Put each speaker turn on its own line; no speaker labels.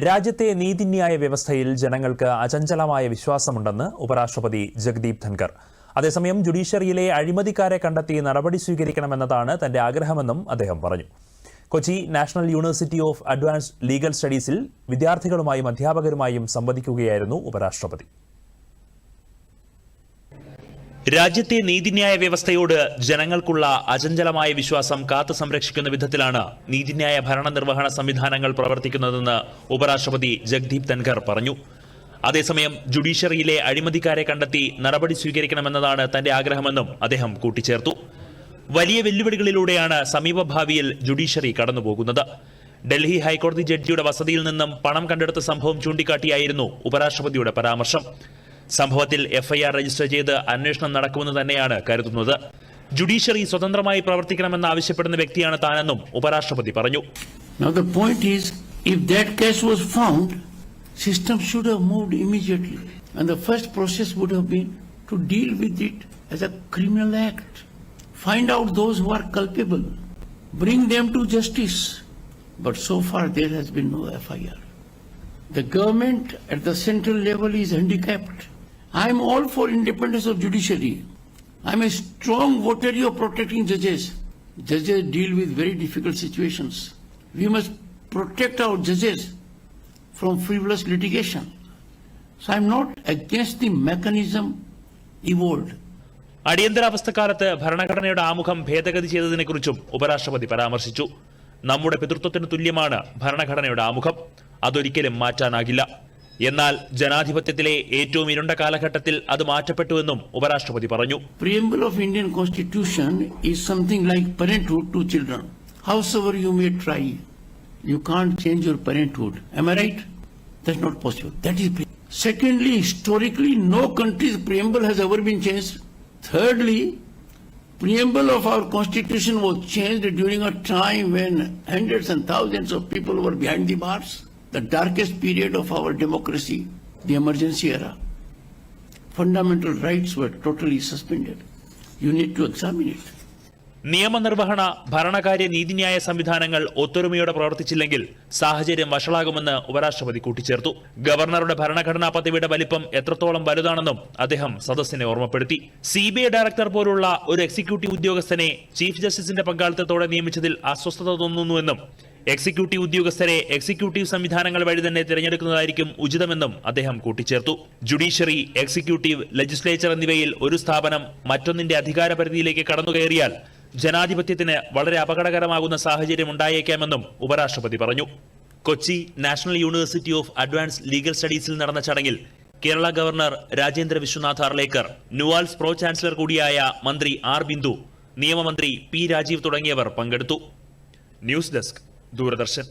രാജ്യത്തെ നീതിന്യായ വ്യവസ്ഥയിൽ ജനങ്ങൾക്ക് അചഞ്ചലമായ വിശ്വാസമുണ്ടെന്ന് ഉപരാഷ്ട്രപതി ജഗ്ദീപ് ധൻകർ. അതേസമയം ജുഡീഷ്യറിയിലെ അഴിമതിക്കാരെ കണ്ടെത്തി നടപടി സ്വീകരിക്കണമെന്നതാണ് തന്റെ ആഗ്രഹമെന്നും അദ്ദേഹം പറഞ്ഞു. Kochi national university of advanced legal സ്റ്റഡീസിൽ വിദ്യാർത്ഥികളുമായും അധ്യാപകരുമായും സംവദിക്കുകയായിരുന്നു ഉപരാഷ്ട്രപതി. രാജ്യത്തെ നീതിന്യായ വ്യവസ്ഥയോട് ജനങ്ങൾക്കുള്ള അചഞ്ചലമായ വിശ്വാസം കാത്തു സംരക്ഷിക്കുന്ന വിധത്തിലാണ് നീതിന്യായ ഭരണനിർവഹണ സംവിധാനങ്ങൾ പ്രവർത്തിക്കുന്നതെന്ന് ഉപരാഷ്ട്രപതി ജഗ്ദീപ് ധൻകർ പറഞ്ഞു. അതേസമയം ജുഡീഷ്യറിയിലെ അഴിമതിക്കാരെ കണ്ടെത്തി നടപടി സ്വീകരിക്കണമെന്നതാണ് തന്റെ ആഗ്രഹമെന്നും അദ്ദേഹം കൂട്ടിച്ചേർത്തു. വലിയ വെല്ലുവിളികളിലൂടെയാണ് സമീപഭാവിയിൽ ജുഡീഷ്യറി കടന്നുപോകുന്നത്. ഡൽഹി ഹൈക്കോടതി ജഡ്ജിയുടെ വസതിയിൽ നിന്നും പണം കണ്ടെടുത്ത സംഭവം ചൂണ്ടിക്കാട്ടിയായിരുന്നു ഉപരാഷ്ട്രപതിയുടെ പരാമർശം. സംഭവത്തിൽ എഫ്ഐആർ രജിസ്റ്റർ ചെയ്ത് അന്വേഷണം നടക്കുമെന്ന് തന്നെയാണ് കരുതുന്നത്. ജുഡീഷ്യറി സ്വതന്ത്രമായി പ്രവർത്തിക്കണമെന്ന് ആവശ്യപ്പെടുന്ന വ്യക്തിയാണ് താനെന്നും ഉപരാഷ്ട്രപതി പറഞ്ഞു.
Now the point is, if that case was found, system should have moved immediately, and the first process would have been to deal with it as a criminal act. Find out those who are culpable, bring them to justice. But so far there has been no FIR. The government at the central level is handicapped. I am all for independence of judiciary. I am a strong votary of protecting judges. Judges deal with very difficult situations. We must protect our judges from frivolous litigation. So I am not against the mechanism evolved.
അടിയന്തരാവസ്ഥക്കാലത്ത് ഭരണഘടനയുടെ ആമുഖം ഭേദഗതി ചെയ്തതിനെക്കുറിച്ചും ഉപരാഷ്ട്രപതി പരാമർശിച്ചു. നമ്മുടെ പിതൃത്വത്തിന് തുല്യമാണ് ഭരണഘടനയുടെ ആമുഖം. അതൊരിക്കലും മാറ്റാനാകില്ല. എന്നാൽ ജനാധിപത്യത്തിലെ ഏറ്റവും ഇരുണ്ട കാലഘട്ടത്തിൽ അത് മാറ്റപ്പെട്ടുവെന്നും ഉപരാഷ്ട്രപതി പറഞ്ഞു.
Preamble of Indian Constitution is something like parenthood to children. Howsoever you may try, you can't change your parenthood. Am I right? That's not possible. That is. Secondly, historically, no country's preamble has ever been changed. Thirdly, preamble of our Constitution was changed during a time when hundreds and thousands of people were behind the bars. The darkest period of our democracy, the emergency era. Fundamental rights were totally suspended. You need to examine it.
നിയമനിർവഹണ ഭരണകാര്യ നീതിന്യായ സംവിധാനങ്ങൾ ഒത്തൊരുമയോടെ പ്രവർത്തിച്ചില്ലെങ്കിൽ സാഹചര്യം വഷളാകുമെന്ന് ഉപരാഷ്ട്രപതി കൂട്ടിച്ചേർത്തു. ഗവർണറുടെ ഭരണഘടനാ പദവിയുടെ വലിപ്പം എത്രത്തോളം വലുതാണെന്നും അദ്ദേഹം സദസ്സിനെ ഓർമ്മപ്പെടുത്തി. CBI ഡയറക്ടർ പോലുള്ള ഒരു എക്സിക്യൂട്ടീവ് ഉദ്യോഗസ്ഥനെ ചീഫ് ജസ്റ്റിസിന്റെ പങ്കാളിത്തത്തോടെ നിയമിച്ചതിൽ അസ്വസ്ഥത തോന്നുന്നുവെന്നും എക്സിക്യൂട്ടീവ് ഉദ്യോഗസ്ഥരെ എക്സിക്യൂട്ടീവ് സംവിധാനങ്ങൾ വഴി തന്നെ തിരഞ്ഞെടുക്കുന്നതായിരിക്കും ഉചിതമെന്നും അദ്ദേഹം കൂട്ടിച്ചേർത്തു. ജുഡീഷ്യറി, എക്സിക്യൂട്ടീവ്, ലെജിസ്ലേച്ചർ എന്നിവയിൽ ഒരു സ്ഥാപനം മറ്റൊന്നിന്റെ അധികാര പരിധിയിലേക്ക് കടന്നുകയറിയാൽ ജനാധിപത്യത്തിന് വളരെ അപകടകരമാകുന്ന സാഹചര്യം ഉണ്ടായേക്കാമെന്നും ഉപരാഷ്ട്രപതി പറഞ്ഞു. Kochi national university of advanced legal സ്റ്റഡീസിൽ നടന്ന ചടങ്ങിൽ Kerala governor Rajendra Vishwanath Arlekar, NUALS pro chancellor കൂടിയായ മന്ത്രി ആർ ബിന്ദു, നിയമമന്ത്രി P രാജീവ് തുടങ്ങിയവർ പങ്കെടുത്തു. News desk, Doordarshan.